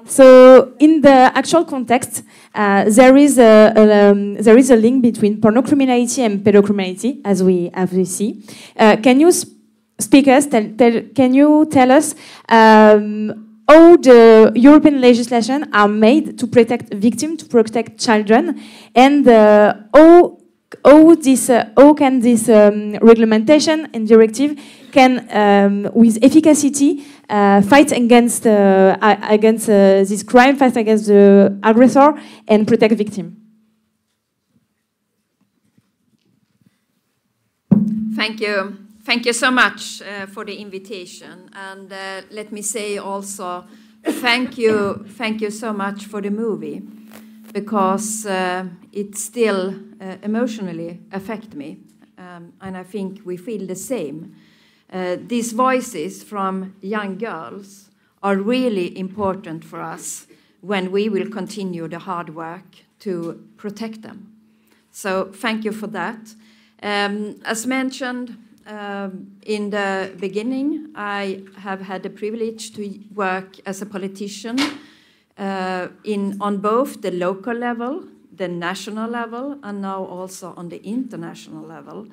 So, in the actual context, there is a link between pornocriminality and pedocriminality, as we see. Can you can you tell us how the European legislation are made to protect victims, to protect children, and how can this regulation and directive can, with efficacy, fight against this crime, fight against the aggressor, and protect victim? Thank you. Thank you so much for the invitation. And let me say also, thank you so much for the movie, because it still emotionally affects me. And I think we feel the same. These voices from young girls are really important for us when we will continue the hard work to protect them. So thank you for that. As mentioned in the beginning, I have had the privilege to work as a politician on both the local level, the national level, and now also on the international level.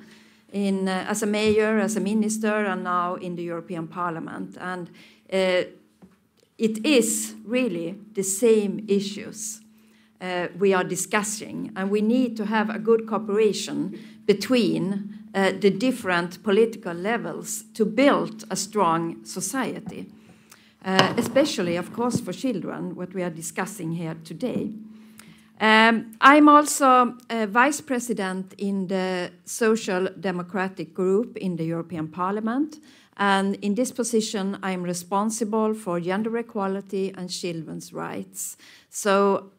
As a mayor, as a minister, and now in the European Parliament. And it is really the same issues we are discussing, and we need to have a good cooperation between the different political levels to build a strong society, especially, of course, for children, what we are discussing here today. I'm also a vice president in the Social Democratic Group in the European Parliament, and in this position I'm responsible for gender equality and children's rights. So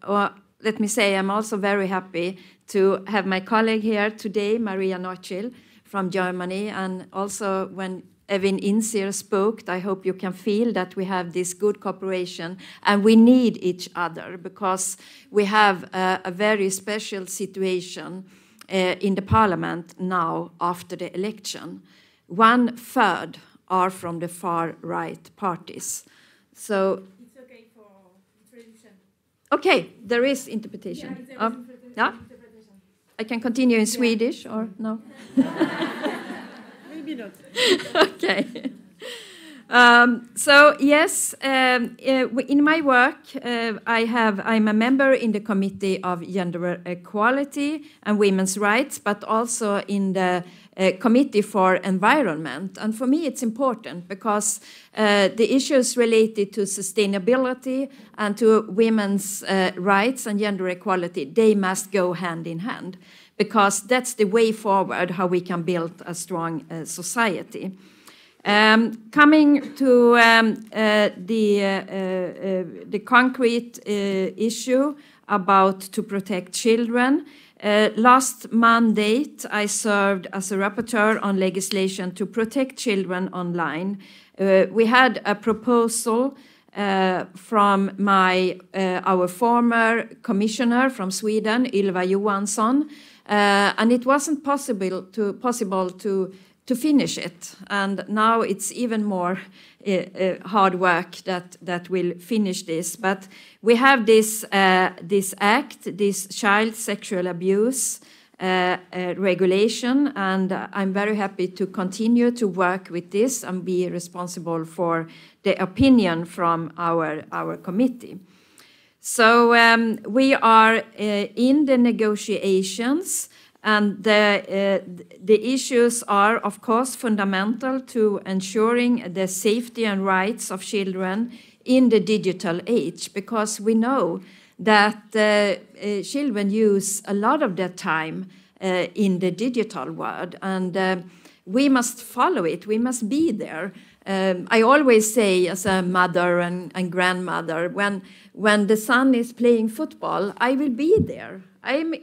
let me say I'm also very happy to have my colleague here today, Maria Notchil from Germany, and also when Evin Insir spoke, I hope you can feel that we have this good cooperation and we need each other, because we have a very special situation in the parliament now after the election. 1/3 are from the far-right parties. So it's okay for introduction. Okay, there is interpretation. Yeah? I can continue in Swedish or no? Maybe not. Okay. So yes, in my work, I'm a member in the Committee of Gender Equality and Women's Rights, but also in the Committee for Environment. And for me, it's important because the issues related to sustainability and to women's rights and gender equality, they must go hand in hand, because that's the way forward how we can build a strong society. Coming to the concrete issue about to protect children, last mandate I served as a rapporteur on legislation to protect children online. We had a proposal from our former commissioner from Sweden, Ylva Johansson, and it wasn't possible to finish it, and now it's even more hard work that will finish this. But we have this act, this child sexual abuse regulation, and I'm very happy to continue to work with this and be responsible for the opinion from our committee. So we are in the negotiations, and the issues are, of course, fundamental to ensuring the safety and rights of children in the digital age, because we know that children use a lot of their time in the digital world, and we must follow it. We must be there. I always say, as a mother and grandmother, when the son is playing football, I will be there. I'm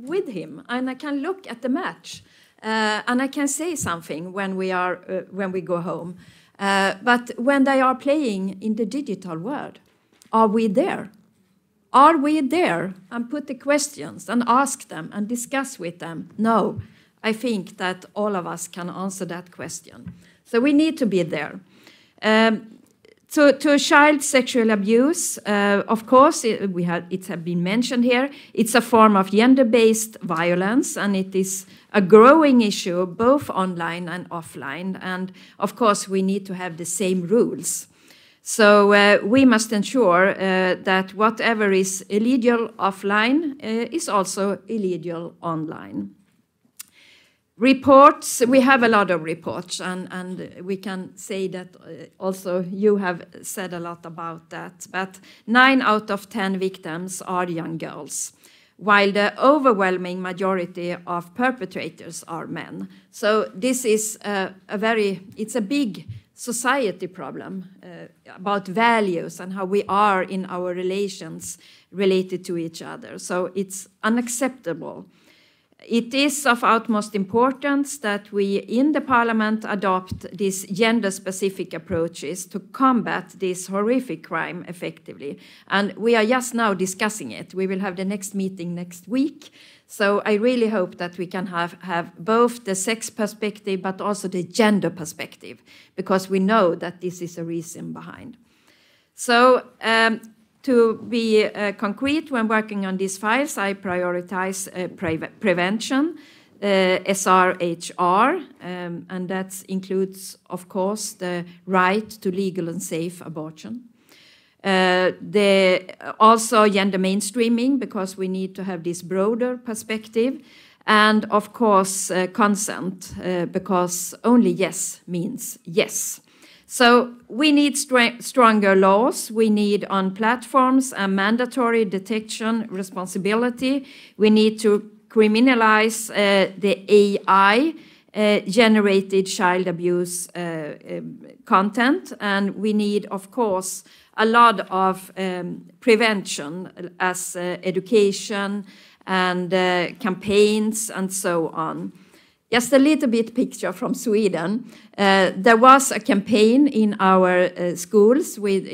with him, and I can look at the match, and I can say something when we go home. But when they are playing in the digital world, are we there? Are we there and put the questions and ask them and discuss with them? No, I think that all of us can answer that question. So we need to be there. To child sexual abuse, of course, it's been mentioned here, it's a form of gender-based violence, and it is a growing issue both online and offline, and of course we need to have the same rules. So we must ensure that whatever is illegal offline is also illegal online. Reports, we have a lot of reports, and we can say that also you have said a lot about that, but 9 out of 10 victims are young girls, while the overwhelming majority of perpetrators are men. So this is it's a big society problem about values and how we are in our relations related to each other. So it's unacceptable. It is of utmost importance that we in the Parliament adopt these gender-specific approaches to combat this horrific crime effectively. And we are just now discussing it. We will have the next meeting next week. So I really hope that we can have both the sex perspective but also the gender perspective, because we know that this is a reason behind. So to be concrete when working on these files, I prioritize prevention, SRHR, and that includes, of course, the right to legal and safe abortion. Also gender mainstreaming, because we need to have this broader perspective, and of course consent, because only yes means yes. So we need stronger laws. We need on platforms a mandatory detection responsibility. We need to criminalize the AI generated child abuse content, and we need, of course, a lot of prevention as education and campaigns and so on. Just a little bit picture from Sweden. There was a campaign in our schools with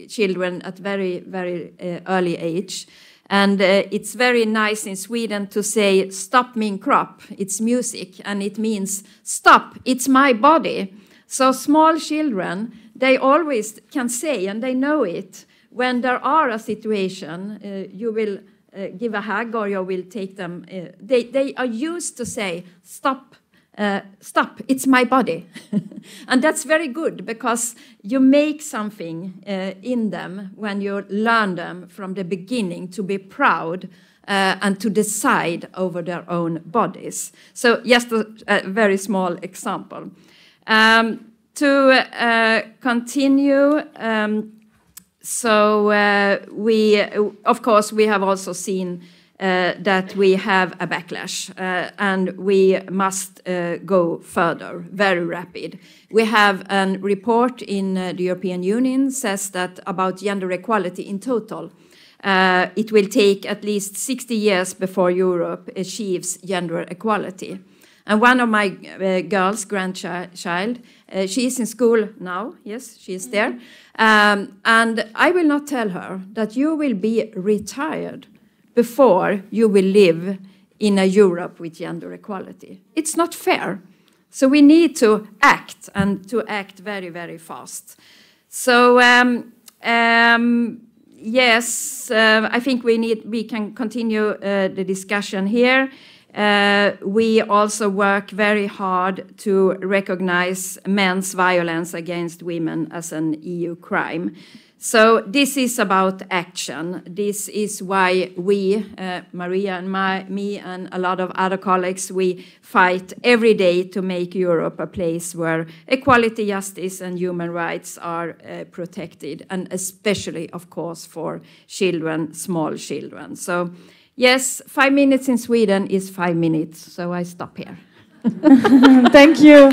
children at very, very early age. And it's very nice in Sweden to say, "Stop min kropp." It's music, and it means, "Stop, it's my body." So small children, they always can say, and they know it, when there are a situation, you will give a hug or you will take them. They are used to say, "Stop, stop, it's my body." And that's very good, because you make something in them when you learn them from the beginning to be proud and to decide over their own bodies. So just a very small example. To continue, we, of course, we have also seen that we have a backlash, and we must go further, very rapid. We have a report in the European Union says that about gender equality in total, it will take at least 60 years before Europe achieves gender equality. And one of my girls, grandchild, she is in school now. Yes, she is there. And I will not tell her that you will be retired before you will live in a Europe with gender equality. It's not fair. So we need to act, and to act very, very fast. So yes, I think we can continue the discussion here. We also work very hard to recognize men's violence against women as an EU crime. So this is about action. This is why we, Maria and me and a lot of other colleagues, we fight every day to make Europe a place where equality, justice and human rights are protected, and especially, of course, for children, small children. So yes, 5 minutes in Sweden is 5 minutes, so I stop here. Thank you.